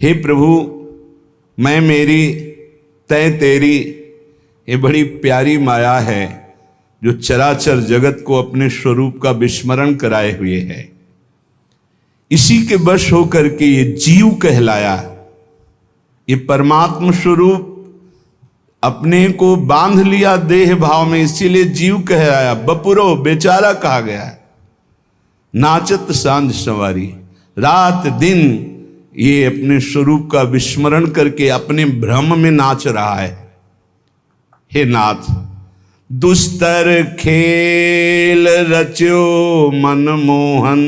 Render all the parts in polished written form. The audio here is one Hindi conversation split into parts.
हे प्रभु, मैं मेरी तय तेरी, ये बड़ी प्यारी माया है जो चराचर जगत को अपने स्वरूप का विस्मरण कराए हुए है। इसी के वश होकर के ये जीव कहलाया। ये परमात्म स्वरूप अपने को बांध लिया देह भाव में, इसीलिए जीव कहलाया। बपुरो बेचारा कहा गया है। नाचत सांझ सवारी, रात दिन ये अपने स्वरूप का विस्मरण करके अपने भ्रम में नाच रहा है। हे नाथ, दुस्तर खेल रच्यो मनमोहन,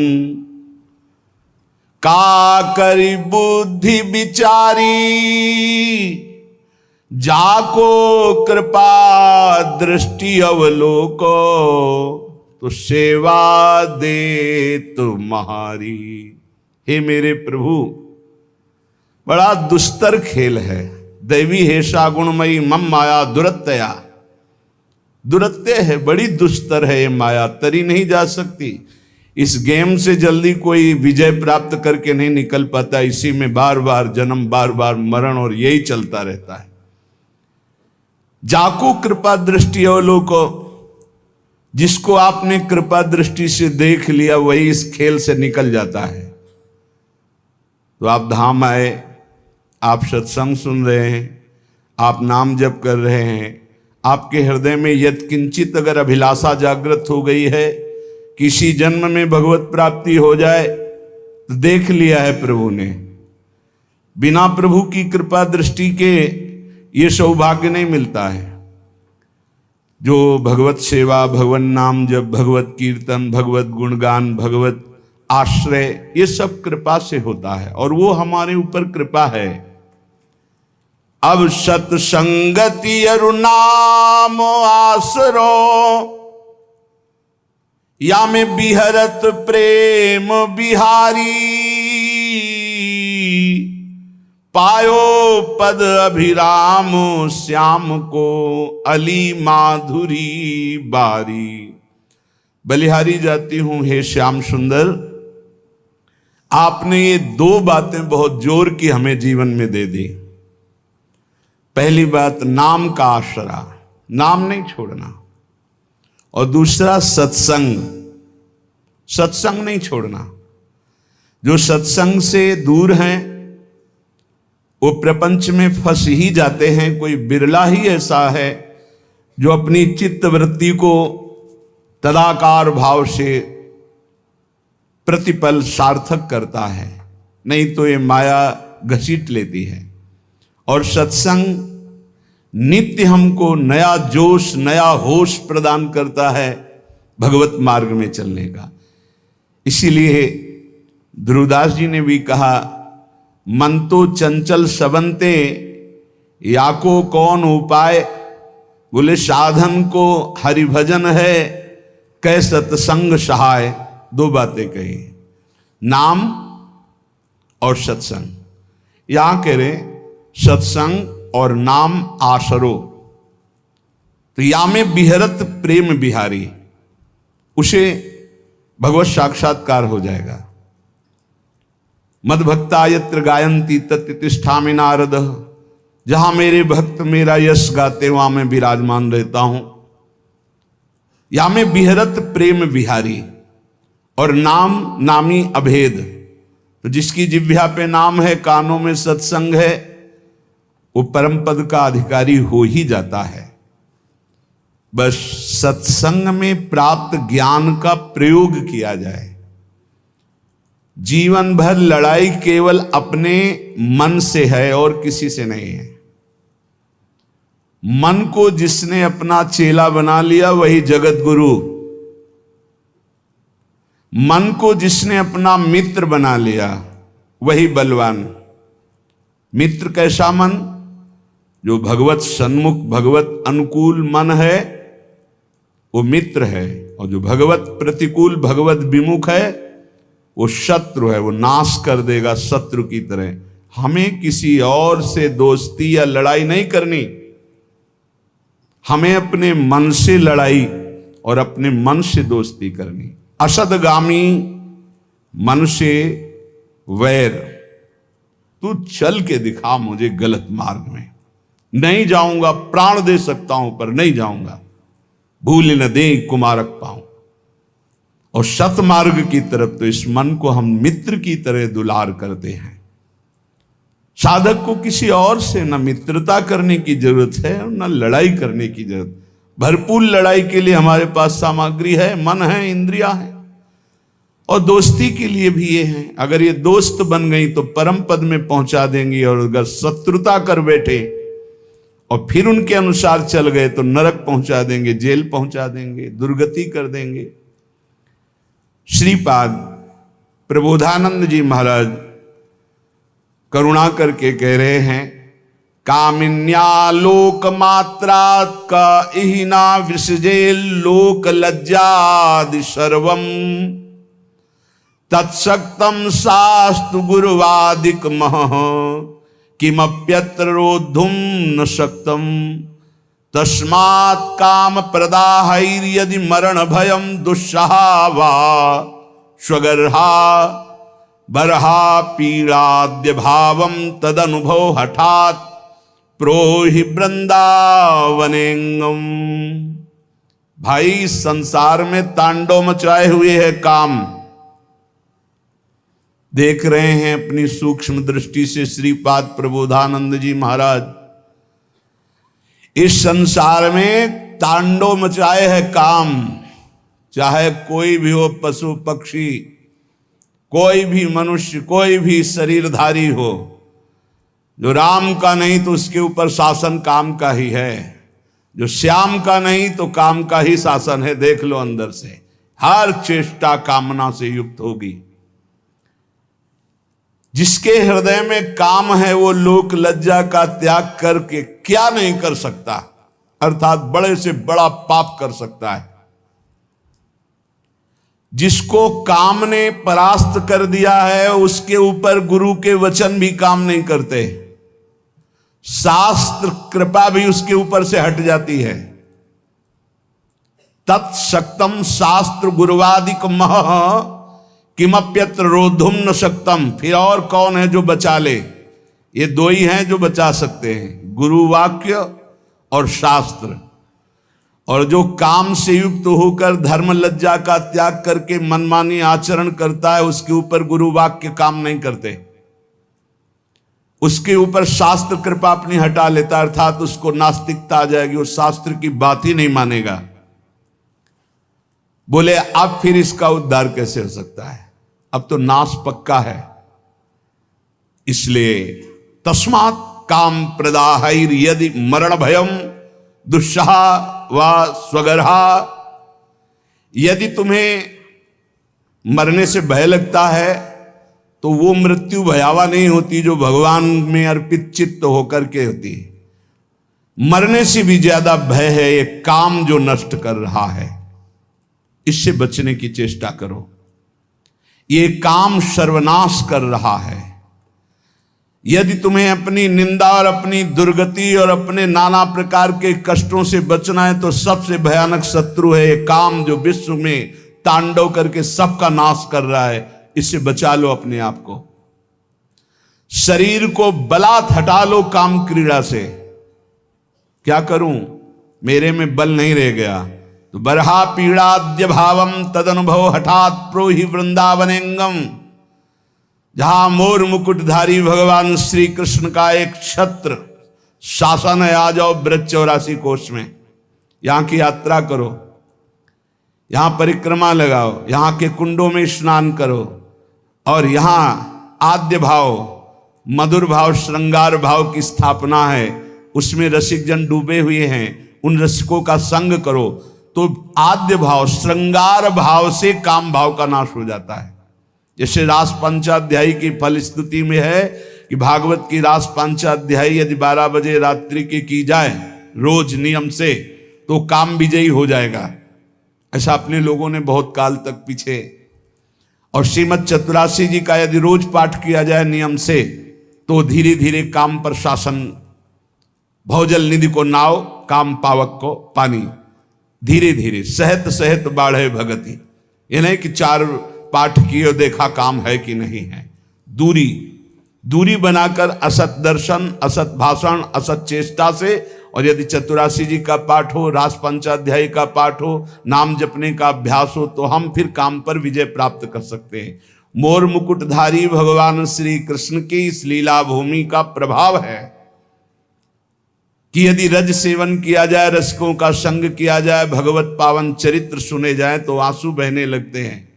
का करी बुद्धि विचारी, जाको कृपा दृष्टि अवलोको, तो सेवा दे तुम्हारी। हे मेरे प्रभु, बड़ा दुस्तर खेल है। दैवी हेषा गुणमयी मम माया दुरत्यया, दुरत्य है, बड़ी दुस्तर है ये माया, तरी नहीं जा सकती। इस गेम से जल्दी कोई विजय प्राप्त करके नहीं निकल पाता। इसी में बार बार जन्म, बार बार मरण, और यही चलता रहता है। जाको कृपा दृष्टि अवलोको, जिसको आपने कृपा दृष्टि से देख लिया वही इस खेल से निकल जाता है। तो आप धाम आए, आप सत्संग सुन रहे हैं, आप नाम जप कर रहे हैं, आपके हृदय में यत्किंचित अगर अभिलाषा जागृत हो गई है, किसी जन्म में भगवत प्राप्ति हो जाए, तो देख लिया है प्रभु ने। बिना प्रभु की कृपा दृष्टि के ये सौभाग्य नहीं मिलता है। जो भगवत सेवा, भगवत नाम जप, भगवत कीर्तन, भगवत गुणगान, भगवत आश्रय, ये सब कृपा से होता है, और वो हमारे ऊपर कृपा है। अब सत्संगति अरु नाम आसरो, या में बिहरत प्रेम बिहारी, पायो पद अभिराम श्याम को, अली माधुरी बारी। बलिहारी जाती हूं हे श्याम सुंदर, आपने ये दो बातें बहुत जोर की हमें जीवन में दे दी। पहली बात, नाम का आसरा, नाम नहीं छोड़ना, और दूसरा सत्संग, सत्संग नहीं छोड़ना। जो सत्संग से दूर हैं वो प्रपंच में फंस ही जाते हैं। कोई बिरला ही ऐसा है जो अपनी चित्त वृत्ति को तदाकार भाव से प्रतिपल सार्थक करता है, नहीं तो ये माया घसीट लेती है। और सत्संग नित्य हमको नया जोश, नया होश प्रदान करता है भगवत मार्ग में चलने का। इसीलिए ध्रुवदास जी ने भी कहा, मन तो चंचल सबंते, याको कौन उपाय। बोले साधन को हरिभजन है, कै सत्संग सहाय। दो बातें कही, नाम और सत्संग। यहां कह रहे सत्संग और नाम आसरो, तो या में बिहरत प्रेम बिहारी, उसे भगवत साक्षात्कार हो जाएगा। मद भक्ता यत्र गायंती तत्र तिष्ठामि नारद, जहां मेरे भक्त मेरा यश गाते वहां मैं विराजमान रहता हूं। या में बिहरत प्रेम बिहारी, और नाम नामी अभेद, तो जिसकी जिह्वा पे नाम है, कानों में सत्संग है, वो परम पद का अधिकारी हो ही जाता है। बस सत्संग में प्राप्त ज्ञान का प्रयोग किया जाए। जीवन भर लड़ाई केवल अपने मन से है और किसी से नहीं है। मन को जिसने अपना चेला बना लिया वही जगत गुरु, मन को जिसने अपना मित्र बना लिया वही बलवान। मित्र कैसा मन? जो भगवत सन्मुख, भगवत अनुकूल मन है वो मित्र है, और जो भगवत प्रतिकूल, भगवत विमुख है वो शत्रु है, वो नाश कर देगा शत्रु की तरह। हमें किसी और से दोस्ती या लड़ाई नहीं करनी, हमें अपने मन से लड़ाई और अपने मन से दोस्ती करनी। असदगामी मन से वैर, तू चल के दिखा मुझे गलत मार्ग में, नहीं जाऊंगा, प्राण दे सकता हूं पर नहीं जाऊंगा, भूल न दे कुमारक पाऊं। और सतमार्ग की तरफ तो इस मन को हम मित्र की तरह दुलार करते हैं। साधक को किसी और से न मित्रता करने की जरूरत है और न लड़ाई करने की जरूरत। भरपूर लड़ाई के लिए हमारे पास सामग्री है, मन है, इंद्रियां हैं, और दोस्ती के लिए भी ये है। अगर ये दोस्त बन गई तो परम पद में पहुंचा देंगी, और अगर शत्रुता कर बैठे और फिर उनके अनुसार चल गए तो नरक पहुंचा देंगे, जेल पहुंचा देंगे, दुर्गति कर देंगे। श्रीपाद प्रबोधानंद जी महाराज करुणा करके कह रहे हैं, कामिन्या लोक मात्रात् का इहिना विसजे लोक लज्जादि सर्वम तत्सक्तम शास्तु गुरुवादिक मह किमप्यत्र रोद्धुम न शक्तम तस्मात् काम प्रदाहैर्यदि मरण भयम दुस्सहा वा स्वगर्हा बरहा पीड़ाद्य भावम तदनुभव हठात् प्रोहि वृंदावनेंगम। भाई संसार में तांडव मचाए हुए है काम, देख रहे हैं अपनी सूक्ष्म दृष्टि से श्रीपाद प्रबोधानंद जी महाराज। इस संसार में तांडव मचाए है काम, चाहे कोई भी हो, पशु पक्षी, कोई भी मनुष्य, कोई भी शरीरधारी हो, जो राम का नहीं तो उसके ऊपर शासन काम का ही है, जो श्याम का नहीं तो काम का ही शासन है। देख लो अंदर से, हर चेष्टा कामना से युक्त होगी। जिसके हृदय में काम है वो लोक लज्जा का त्याग करके क्या नहीं कर सकता, अर्थात बड़े से बड़ा पाप कर सकता है। जिसको काम ने परास्त कर दिया है उसके ऊपर गुरु के वचन भी काम नहीं करते, शास्त्र कृपा भी उसके ऊपर से हट जाती है। तत्सक्तम शास्त्र गुरुवादिक मह किमप्यत्र रोद्धुम न शक्तम। फिर और कौन है जो बचा ले? ये दो ही हैं जो बचा सकते हैं, गुरु वाक्य और शास्त्र। और जो काम से युक्त होकर धर्म लज्जा का त्याग करके मनमानी आचरण करता है उसके ऊपर गुरु वाक्य काम नहीं करते, उसके ऊपर शास्त्र कृपा अपनी हटा लेता, अर्थात उसको नास्तिकता आ जाएगी, वो शास्त्र की बात ही नहीं मानेगा। बोले अब फिर इसका उद्धार कैसे हो सकता है? अब तो नाश पक्का है। इसलिए तस्मात् काम प्रदाहैर यदि मरण भयम दुस्सहा व स्वगर्हा। यदि तुम्हें मरने से भय लगता है तो वो मृत्यु भयावा नहीं होती जो भगवान में अर्पित चित्त होकर के होती है। मरने से भी ज्यादा भय है ये काम जो नष्ट कर रहा है, इससे बचने की चेष्टा करो। ये काम सर्वनाश कर रहा है। यदि तुम्हें अपनी निंदा और अपनी दुर्गति और अपने नाना प्रकार के कष्टों से बचना है तो सबसे भयानक शत्रु है ये काम जो विश्व में तांडव करके सबका नाश कर रहा है। इससे बचा लो अपने आप को। शरीर को बलात् हटा लो काम क्रीड़ा से। क्या करूं, मेरे में बल नहीं रह गया तो बरहा पीड़ाद्य भावम तदनुभव हठात प्रोहि वृंदावनेंगम। जहां मोर मुकुटधारी भगवान श्री कृष्ण का एक छत्र शासन है, आ जाओ ब्रज 84 कोष में, यहां की यात्रा करो, यहां परिक्रमा लगाओ, यहां के कुंडों में स्नान करो, और यहां आद्य भाव, मधुर भाव, श्रृंगार भाव की स्थापना है, उसमें रसिक जन डूबे हुए हैं, उन रसिकों का संग करो तो आद्य भाव, श्रृंगार भाव से काम भाव का नाश हो जाता है। जैसे रास पंचाध्यायी की फल स्तुति में है कि भागवत की रास पंचाध्यायी यदि 12 बजे रात्रि की जाए रोज नियम से तो काम विजयी हो जाएगा। ऐसा अपने लोगों ने बहुत काल तक पीछे। और श्रीमद चतुरासी जी का यदि रोज पाठ किया जाए नियम से तो धीरे धीरे काम पर शासन, भौजल निधि को नाव, काम पावक को पानी, धीरे धीरे सहत सहत बाढ़े भगति। ये नहीं कि 4 पाठ किए देखा काम है कि नहीं है। दूरी दूरी बनाकर असत दर्शन, असत भाषण, असत चेष्टा से, और यदि चतुरासी जी का पाठ हो, रास पंचाध्यायी का पाठ हो, नाम जपने का अभ्यास हो, तो हम फिर काम पर विजय प्राप्त कर सकते हैं। मोर मुकुटधारी भगवान श्री कृष्ण की इस लीला भूमि का प्रभाव है कि यदि रज सेवन किया जाए, रसिकों का संग किया जाए, भगवत पावन चरित्र सुने जाए, तो आंसू बहने लगते हैं।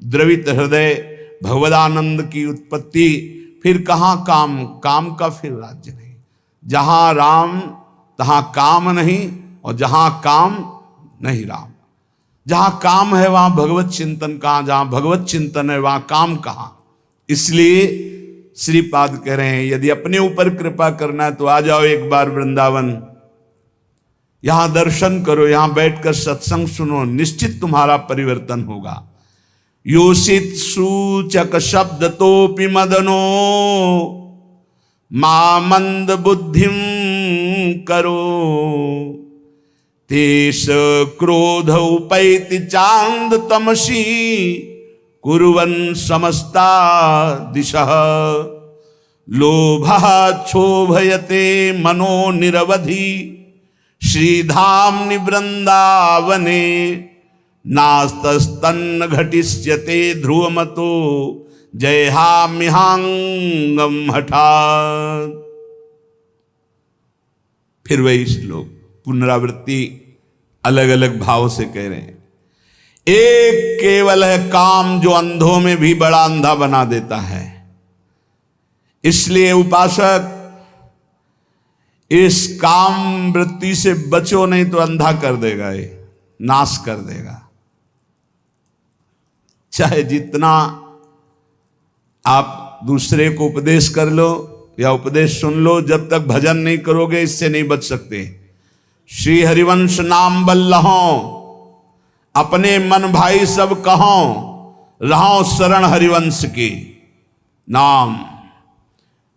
द्रवित हृदय भगवदानंद की उत्पत्ति। फिर कहाँ काम, काम का फिर राज्य नहीं। जहां राम तहां काम नहीं, और जहां काम नहीं राम। जहां काम है वहां भगवत चिंतन कहां, जहां भगवत चिंतन है वहां काम कहां। इसलिए श्रीपाद कह रहे हैं, यदि अपने ऊपर कृपा करना है तो आ जाओ एक बार वृंदावन, यहां दर्शन करो, यहां बैठकर सत्संग सुनो, निश्चित तुम्हारा परिवर्तन होगा। योषित सूचक शब्द तोपि मदनो मा मंद बुद्धिम करो, तेष क्रोध उपैति चांद तमसी कुर्वन् समस्ता दिशः, लोभः क्षोभयते मनो निरवधि श्रीधाम्नि वृंदावने, नास्तस्तन्न घटिष्यते ध्रुवमतो जयहाम्यहांगम हठात्। फिर वही श्लोक पुनरावृत्ति अलग अलग भाव से कह रहे हैं। एक केवल है काम जो अंधों में भी बड़ा अंधा बना देता है। इसलिए उपासक इस काम वृत्ति से बचो, नहीं तो अंधा कर देगा, ये नाश कर देगा। चाहे जितना आप दूसरे को उपदेश कर लो या उपदेश सुन लो, जब तक भजन नहीं करोगे इससे नहीं बच सकते। श्री हरिवंश नाम बल्लहो, अपने मन भाई सब कहो, रहो शरण हरिवंश की। नाम,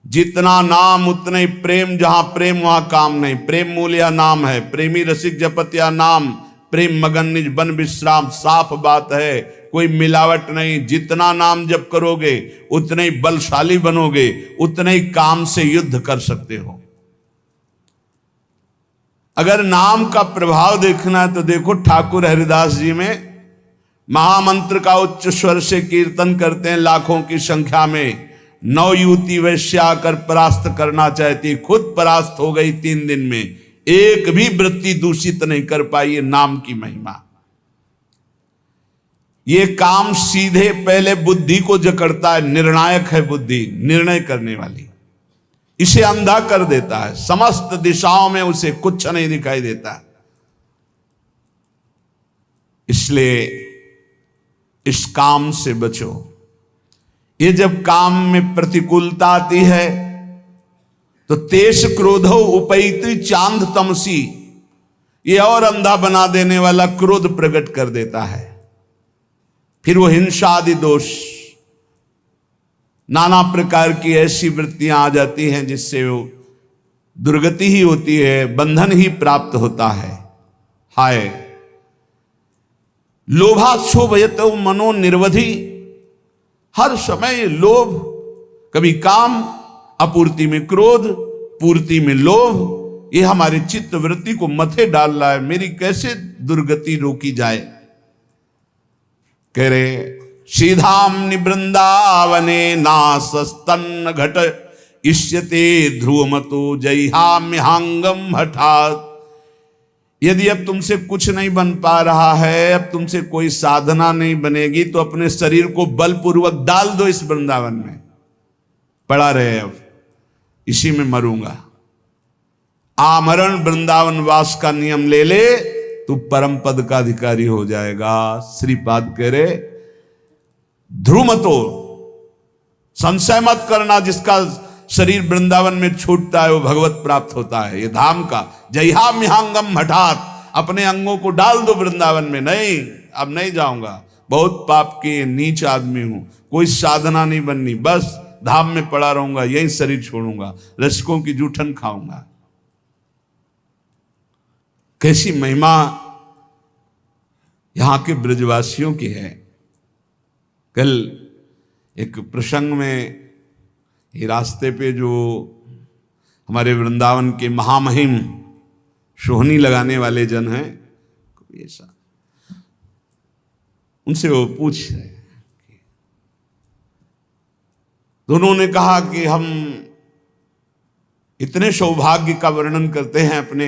जितना नाम उतना ही प्रेम, जहां प्रेम वहां काम नहीं। प्रेम मूल या नाम है, प्रेमी रसिक जपत या नाम, प्रेम मगन निज बन विश्राम। साफ बात है, कोई मिलावट नहीं। जितना नाम जप करोगे उतने ही बलशाली बनोगे, उतने ही काम से युद्ध कर सकते हो। अगर नाम का प्रभाव देखना है तो देखो ठाकुर हरिदास जी में महामंत्र का उच्च स्वर से कीर्तन करते हैं लाखों की संख्या में। 9 युवती वैश्या आकर परास्त करना चाहती, खुद परास्त हो गई 3 दिन में। एक भी वृत्ति दूषित नहीं कर पाई। ये नाम की महिमा। ये काम सीधे पहले बुद्धि को जकड़ता है। निर्णायक है बुद्धि, निर्णय करने वाली। इसे अंधा कर देता है, समस्त दिशाओं में उसे कुछ नहीं दिखाई देता। इसलिए इस काम से बचो। ये जब काम में प्रतिकूलता आती है तो तेज क्रोधो उपैति चांद तमसी, ये और अंधा बना देने वाला क्रोध प्रकट कर देता है। फिर वो हिंसा आदि दोष, नाना प्रकार की ऐसी वृत्तियां आ जाती हैं जिससे वो दुर्गति ही होती है, बंधन ही प्राप्त होता है। हाय लोभाक्षोभयतो मनो निर्वधि, हर समय लोभ, कभी काम, अपूर्ति में क्रोध, पूर्ति में लोभ, ये हमारे चित्त वृत्ति को मथे डाल रहा है। मेरी कैसे दुर्गति रोकी जाए। कह रहे श्रीधाम वृंदावने नासस्तन्न घट इष्यते ध्रुवमतो जयहाम्यहांगम हठात्। यदि अब तुमसे कुछ नहीं बन पा रहा है, अब तुमसे कोई साधना नहीं बनेगी, तो अपने शरीर को बलपूर्वक डाल दो इस वृंदावन में। पड़ा रहे अब इसी में मरूंगा। आमरण वृंदावन वास का नियम ले ले, तू परम पद का अधिकारी हो जाएगा। श्रीपाद कह रहे ध्रुवमतो, संशय मत करना, जिसका शरीर वृंदावन में छूटता है वो भगवत प्राप्त होता है। ये धाम का जयहाम्यहांगम हठात्, अपने अंगों को डाल दो वृंदावन में। नहीं, अब नहीं जाऊंगा, बहुत पाप के नीच आदमी हूं, कोई साधना नहीं बननी, बस धाम में पड़ा रहूंगा, यही शरीर छोड़ूंगा, रसिकों की जूठन खाऊंगा। कैसी महिमा यहां के ब्रजवासियों की है। कल एक प्रसंग में ये रास्ते पे जो हमारे वृंदावन के महामहिम सोहनी लगाने वाले जन हैं, ऐसा उनसे वो पूछ रहे हैं। तो उन्होंने कहा कि हम इतने सौभाग्य का वर्णन करते हैं अपने,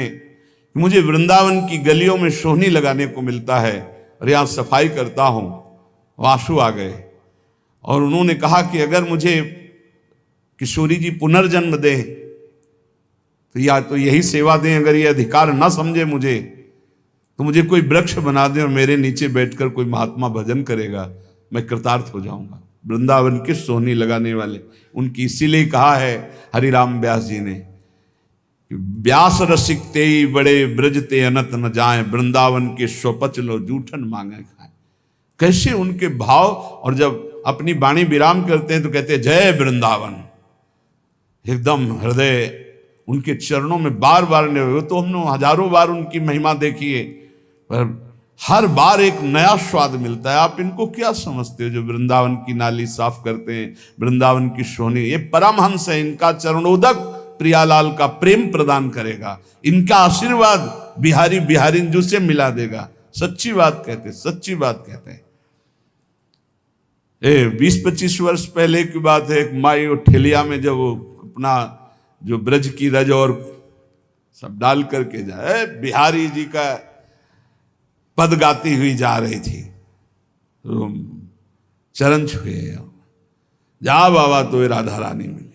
मुझे वृंदावन की गलियों में सोहनी लगाने को मिलता है और यहाँ सफाई करता हूँ। आंसू आ गए और उन्होंने कहा कि अगर मुझे किशोरी जी पुनर्जन्म दें तो या तो यही सेवा दें, अगर ये अधिकार ना समझे मुझे तो मुझे कोई वृक्ष बना दें और मेरे नीचे बैठकर कोई महात्मा भजन करेगा, मैं कृतार्थ हो जाऊंगा। वृंदावन के सोहनी लगाने वाले उनकी इसीलिए कहा है हरिराम व्यास जी ने, व्यास रसिक ते बड़े ब्रजते अनत न जाए, वृंदावन के स्वपच लो जूठन मांगे खाए। कैसे उनके भाव, और जब अपनी वाणी विराम करते हैं तो कहते हैं जय वृंदावन, एकदम हृदय उनके चरणों में बार बार नहीं। तो हमने हजारों बार उनकी महिमा देखी है, पर हर बार एक नया स्वाद मिलता है। आप इनको क्या समझते हो जो वृंदावन की नाली साफ करते हैं, वृंदावन की सोहनी, ये परमहंस है, इनका चरणोदक प्रियालाल का प्रेम प्रदान करेगा, इनका आशीर्वाद बिहारी बिहारिंजू से मिला देगा। सच्ची बात कहते, सच्ची बात कहते हैं। 20-25 वर्ष पहले की बात है, एक माई और ठेलिया में जब वो अपना जो ब्रज की रज और सब डाल करके जाए, बिहारी जी का पद गाती हुई जा रही थी, तो चरण छुए, जा बाबा तो राधा रानी मिली।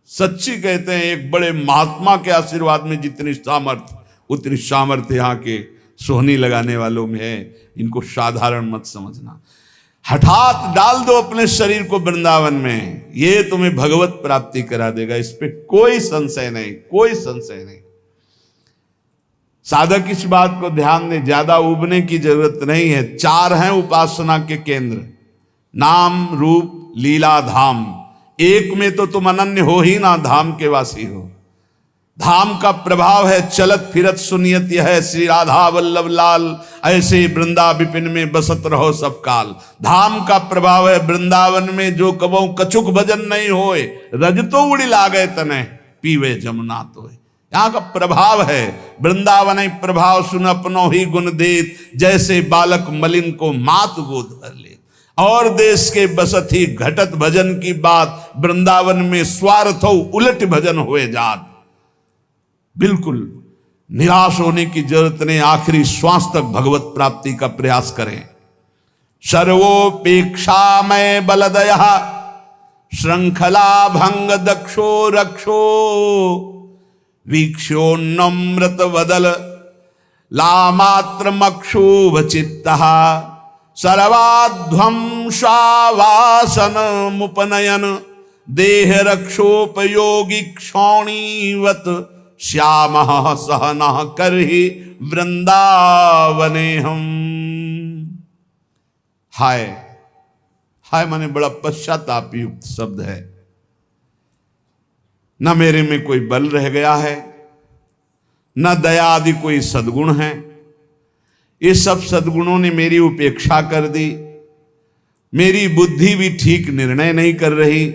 सच्ची कहते हैं, एक बड़े महात्मा के आशीर्वाद में जितनी सामर्थ्य उतनी सामर्थ्य यहाँ के सोहनी लगाने वालों में है। इनको साधारण मत समझना। हठात डाल दो अपने शरीर को वृंदावन में, ये तुम्हें भगवत प्राप्ति करा देगा, इस पे कोई संशय नहीं, कोई संशय नहीं। साधक इस बात को ध्यान दें, ज्यादा उबने की जरूरत नहीं है। 4 हैं उपासना के केंद्र, नाम रूप लीला धाम। एक में तो तुम अनन्य हो ही ना, धाम के वासी हो। धाम का प्रभाव है चलत फिरत सुनियत यह है, श्री राधा वल्लभ लाल ऐसे वृंदा विपिन में बसत रहो सब काल। धाम का प्रभाव है वृंदावन में जो कबो कछुक भजन नहीं होए, रज तो उड़ी लागे तने पीवे जमुना तो। यहाँ का प्रभाव है वृंदावन प्रभाव, सुन अपनो ही गुण देत, जैसे बालक मलिन को मात गोद भर ले। और देश के बसत ही घटत भजन की बात, वृंदावन में स्वार्थ हो उलट भजन हुए जात। बिल्कुल निराश होने की जरूरत नहीं, आखिरी श्वास तक भगवत प्राप्ति का प्रयास करें। सर्वोपेक्षा में बलदय श्रृंखला भंग दक्षो रक्षो, वीक्षोन्नम्रत वदल लामात्र मक्षुभ चित्तः, सर्वाध्वंसावासन मुपनयन देह रक्षोपयोगी क्षौणीवत, श्यामः सहनः करहि वृंदावने हम। हाय हाय माने बड़ा पश्चाताप युक्त शब्द है। न मेरे में कोई बल रह गया है, न दया आदि कोई सद्गुण है। ये सब सद्गुणों ने मेरी उपेक्षा कर दी। मेरी बुद्धि भी ठीक निर्णय नहीं कर रही।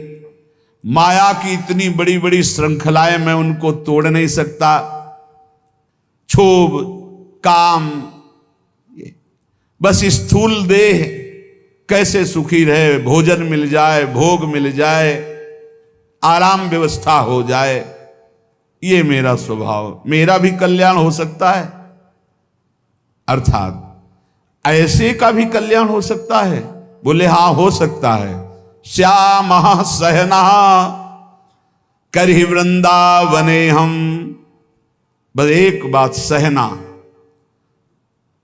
माया की इतनी बड़ी बड़ी श्रृंखलाएं, मैं उनको तोड़ नहीं सकता। क्षोभ काम, बस स्थूल देह कैसे सुखी रहे, भोजन मिल जाए, भोग मिल जाए, आराम व्यवस्था हो जाए, ये मेरा स्वभाव। मेरा भी कल्याण हो सकता है, अर्थात ऐसे का भी कल्याण हो सकता है। बोले हां हो सकता है। श्यामः सहनः करहि वृंदावने हम। बस एक बात, सहना,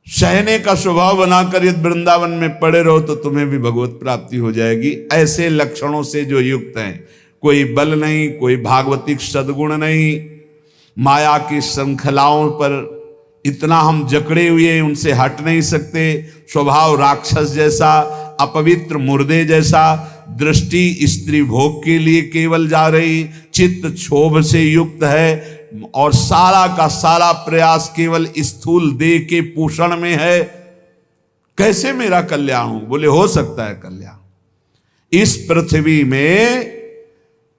सहने का स्वभाव बनाकर यदि वृंदावन में पड़े रहो तो तुम्हें भी भगवत प्राप्ति हो जाएगी। ऐसे लक्षणों से जो युक्त हैं, कोई बल नहीं, कोई भागवतिक सद्गुण नहीं, माया की श्रृंखलाओं पर इतना हम जकड़े हुए उनसे हट नहीं सकते। स्वभाव राक्षस जैसा, अपवित्र मुर्दे जैसा, दृष्टि स्त्री भोग के लिए केवल जा रही, चित्त क्षोभ से युक्त है और सारा का सारा प्रयास केवल स्थूल देह के पोषण में है। कैसे मेरा कल्याण हो? बोले हो सकता है कल्याण। इस पृथ्वी में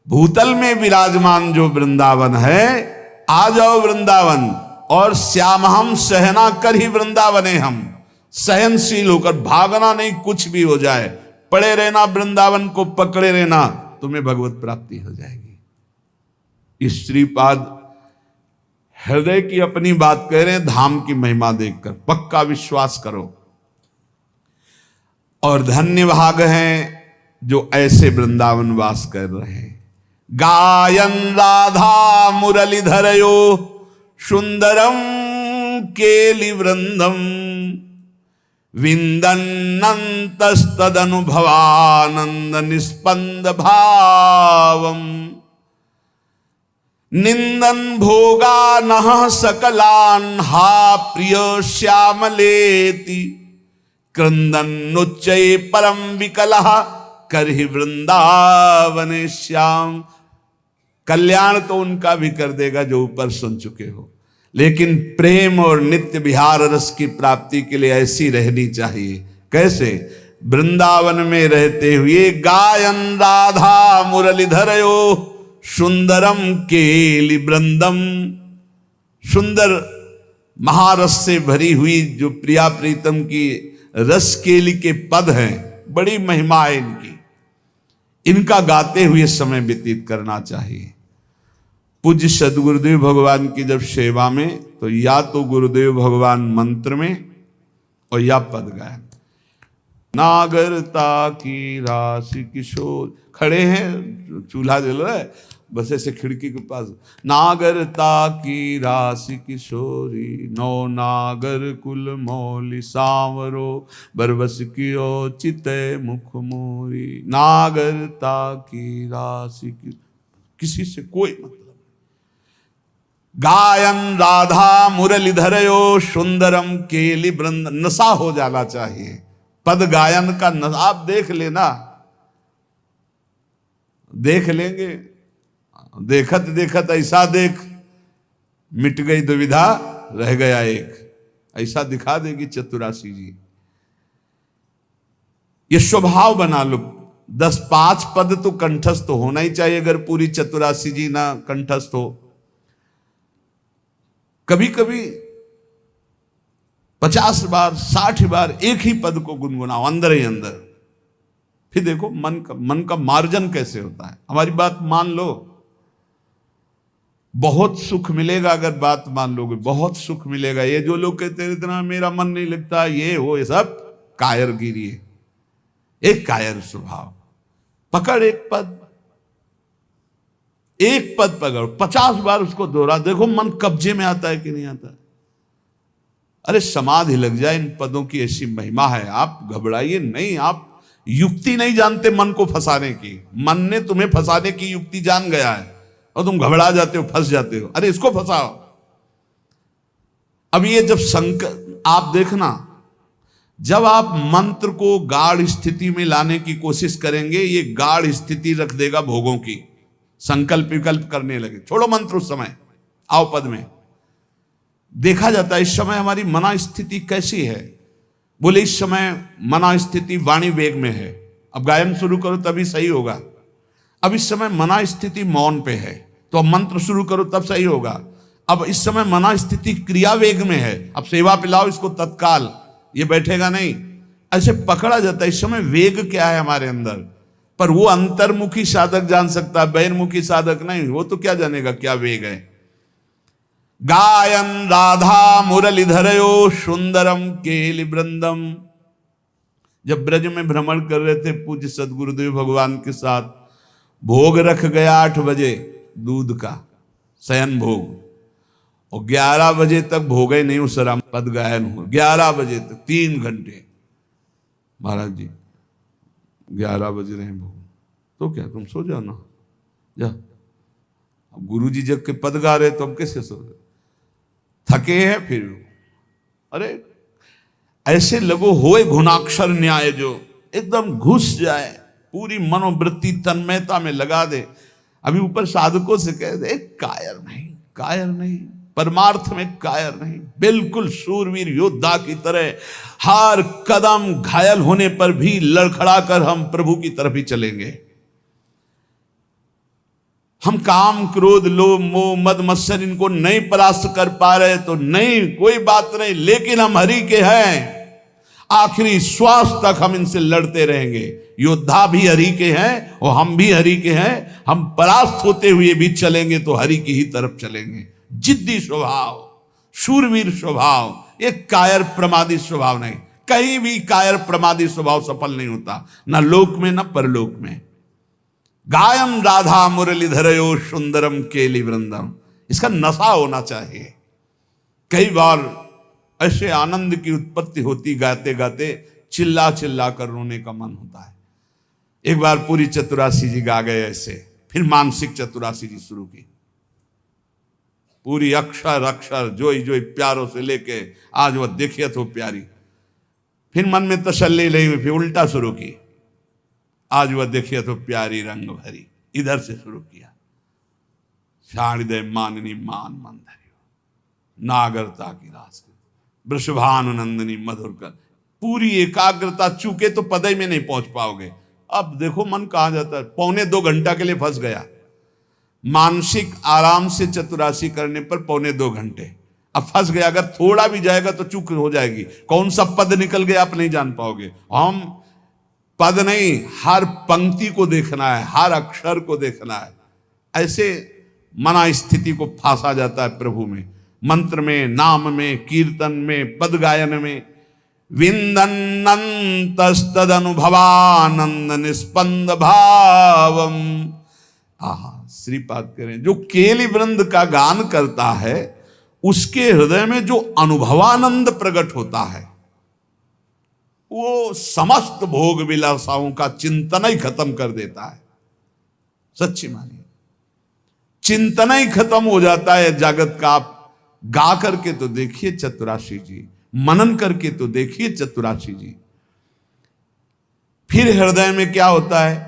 भूतल में विराजमान जो वृंदावन है, आ जाओ वृंदावन, और श्याम हम सहना कर ही वृंदावने हम, सहनशील होकर, भागना नहीं, कुछ भी हो जाए, पड़े रहना, वृंदावन को पकड़े रहना, तुम्हें भगवत प्राप्ति हो जाएगी। इस श्रीपाद हृदय की अपनी बात कह रहे हैं, धाम की महिमा देखकर पक्का विश्वास करो। और धन्य भाग हैं जो ऐसे वृंदावन वास कर रहे हैं। गायन राधा मुरलीधरयो सुंदरम केलि वृंदम विंदन्नन्तस्तदनुभवानंद निस्पंद भावम निंदन भोगा नः सकलान हा प्रिय श्यामलेति क्रंदन्नुच्चये परम विकलः करहि वृंदावन श्याम। कल्याण तो उनका भी कर देगा जो ऊपर सुन चुके हो, लेकिन प्रेम और नित्य विहार रस की प्राप्ति के लिए ऐसी रहनी चाहिए। कैसे? वृंदावन में रहते हुए गायन राधा मुरलीधरयो सुंदरम केलि वृंदम, सुंदर महारस से भरी हुई जो प्रिया प्रीतम की रस केली के पद हैं, बड़ी महिमा है इनकी, इनका गाते हुए समय व्यतीत करना चाहिए। पूज्य सदगुरुदेव भगवान की जब सेवा में, तो या तो गुरुदेव भगवान मंत्र में और या पद गायन। नागरता की राशि किशोर, खड़े हैं, चूल्हा जल रहा है, बस ऐसे खिड़की के पास, नागरता की राशि किशोरी, नौ नागर कुल मौली सांवरो, बरबस कियो चिते मुख मोरी। नागरता की राशि की, किसी से कोई मतलब। गायन राधा मुरलीधरयो सुंदरम केलि वृंद, नशा हो जाना चाहिए पद गायन का। आप देख लेना, देख लेंगे, देखत देखत ऐसा देख, मिट गई दुविधा रह गया एक, ऐसा दिखा देगी चतुरासी जी। ये स्वभाव बना लो, 10-5 पद तो कंठस्थ होना ही चाहिए, अगर पूरी चतुरासी जी ना कंठस्थ हो। कभी कभी 50 बार 60 बार एक ही पद को गुनगुनाओ अंदर ही अंदर, फिर देखो मन का मार्जन कैसे होता है। हमारी बात मान लो, बहुत सुख मिलेगा। अगर बात मान लोगे बहुत सुख मिलेगा। ये जो लोग कहते हैं इतना मेरा मन नहीं लगता, ये हो, ये सब कायरगिरी है, एक कायर स्वभाव। पकड़ एक पद पकड़, 50 बार उसको दोहरा, देखो मन कब्जे में आता है कि नहीं आता। अरे समाधि लग जाए, इन पदों की ऐसी महिमा है। आप घबराइए नहीं, आप युक्ति नहीं जानते मन को फंसाने की। मन ने तुम्हें फंसाने की युक्ति जान गया है और तुम घबरा जाते हो, फंस जाते हो। अरे इसको फंसाओ। अब ये जब आप देखना, जब आप मंत्र को गाढ़ स्थिति में लाने की कोशिश करेंगे, ये गाढ़ स्थिति रख देगा भोगों की, संकल्प विकल्प करने लगे। छोड़ो मंत्र उस समय, आओ पद में। देखा जाता है इस समय हमारी मना स्थिति कैसी है। बोले इस समय मना स्थिति वाणी वेग में है। अब गायन शुरू करो तभी सही होगा। अब इस समय मना स्थिति मौन पे है, तो अब मंत्र शुरू करो तब सही होगा। अब इस समय मना स्थिति क्रिया वेग में है, अब सेवा पिलाओ इसको तत्काल, ये बैठेगा नहीं। ऐसे पकड़ा जाता है। इस समय वेग क्या है हमारे अंदर, पर वो अंतर्मुखी साधक जान सकता है, बहिर्मुखी साधक नहीं। वो तो क्या जानेगा क्या वेग है। गायन राधा मुरलीधरयो सुंदरम केलि वृंदम। जब ब्रज में भ्रमण कर रहे थे पूज्य सदगुरुदेव भगवान के साथ, भोग रख गया 8 बजे दूध का शयन भोग, और 11 बजे तक भोगे नहीं उस राम पद गायन हुआ। 11 बजे तक 3 घंटे। महाराज जी 11 बज रहे हैं भोग, तो क्या तुम सो जाओ ना, जा। अब गुरु जी जब के पद गा रहे तो हम कैसे सो रहे, थके हैं फिर। अरे ऐसे लगो होए घुनाक्षर न्याय, जो एकदम घुस जाए, पूरी मनोवृत्ति तन्मयता में लगा दे। अभी ऊपर साधकों से कह दे कायर नहीं, परमार्थ में कायर नहीं, बिल्कुल शूरवीर योद्धा की तरह हर कदम घायल होने पर भी लड़खड़ा कर हम प्रभु की तरफ ही चलेंगे। हम काम क्रोध लोभ मोह मद मत्सर इनको नहीं परास्त कर पा रहे तो नहीं, कोई बात नहीं, लेकिन हम हरि के हैं, आखिरी श्वास तक हम इनसे लड़ते रहेंगे। योद्धा भी हरि के हैं और हम भी हरि के हैं। हम परास्त होते हुए भी चलेंगे तो हरि की ही तरफ चलेंगे। जिद्दी स्वभाव, शूरवीर स्वभाव, एक कायर प्रमादी स्वभाव नहीं। कहीं भी कायर प्रमादी स्वभाव सफल नहीं होता, ना लोक में ना परलोक में। गायम राधा मुरलीधरयो सुंदरम केली वृंदम, इसका नशा होना चाहिए। कई बार ऐसे आनंद की उत्पत्ति होती, गाते गाते चिल्ला चिल्ला कर रोने का मन होता है। एक बार पूरी चतुरासी जी गा गए ऐसे, फिर मानसिक चतुरासी जी शुरू की। पूरी अक्षर अक्षर जोई जोई प्यारों से लेके आज वह देखिए तो प्यारी। फिर मन में तसल्ली नहीं हुई, फिर उल्टा शुरू की। आज वह देखिए तो प्यारी रंग भरी, इधर से शुरू किया। शारदे माननी मान मंदरियो नागरता की रास वृषभानुनंदनी मधुर कर। पूरी एकाग्रता चूके तो पदई में नहीं पहुंच पाओगे। अब देखो मन कहां जाता है, 1.25 घंटा के लिए फंस गया। मानसिक आराम से चतुरासी करने पर 1.25 घंटे अब फंस गया। अगर थोड़ा भी जाएगा तो चूक हो जाएगी। कौन सा पद निकल गया आप नहीं जान पाओगे। हम पद नहीं, हर पंक्ति को देखना है, हर अक्षर को देखना है। ऐसे मना स्थिति को फांसा जाता है प्रभु में, मंत्र में, नाम में, कीर्तन में, पद गायन में। विंदन्नंतस्तद अनुभवानंद निस्पंद भावम। आहा, श्रीपाद करें, जो केली वृंद का गान करता है उसके हृदय में जो अनुभवानंद प्रकट होता है, वो समस्त भोग विलासाओं का चिंतन ही खत्म कर देता है। सच्ची मानिए, चिंतन ही खत्म हो जाता है जगत का। आप गा करके तो देखिए चतुरासी जी, मनन करके तो देखिए चतुरासी जी। फिर हृदय में क्या होता है,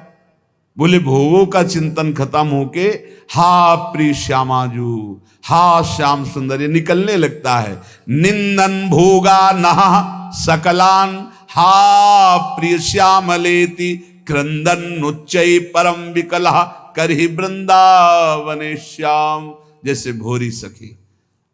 बोले भोगों का चिंतन खत्म होके हा प्रिय श्यामाजू, हा श्याम सुंदर, ये निकलने लगता है। निंदन भोगा नहा सकलान, हा प्रिय श्यामलेति क्रंदन उच्चै परम विकला करहि वृंदावने श्याम। जैसे भोरी सखी,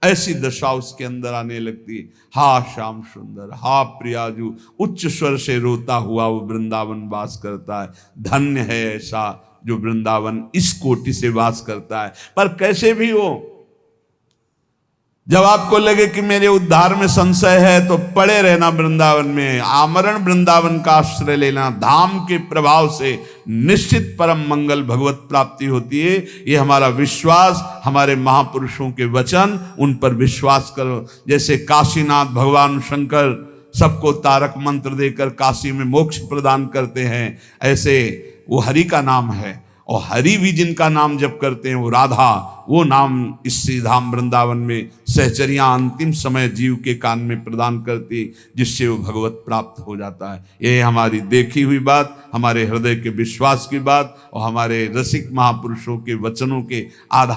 ऐसी दशा उसके अंदर आने लगती। हा श्याम सुंदर, हा प्रियाजू, उच्च स्वर से रोता हुआ वो वृंदावन वास करता है। धन्य है ऐसा जो वृंदावन इस कोटि से वास करता है। पर कैसे भी हो, जब आपको लगे कि मेरे उद्धार में संशय है तो पड़े रहना वृंदावन में, आमरण वृंदावन का आश्रय लेना। धाम के प्रभाव से निश्चित परम मंगल भगवत प्राप्ति होती है। ये हमारा विश्वास, हमारे महापुरुषों के वचन, उन पर विश्वास करो। जैसे काशीनाथ भगवान शंकर सबको तारक मंत्र देकर काशी में मोक्ष प्रदान करते हैं, ऐसे वो हरि का नाम है। और हरि भी जिनका नाम जप करते हैं वो राधा, वो नाम इस श्रीधाम वृंदावन में सहचरियां अंतिम समय जीव के कान में प्रदान करती, जिससे वो भगवत प्राप्त हो जाता है। ये हमारी देखी हुई बात, हमारे हृदय के विश्वास की बात और हमारे रसिक महापुरुषों के वचनों के आधार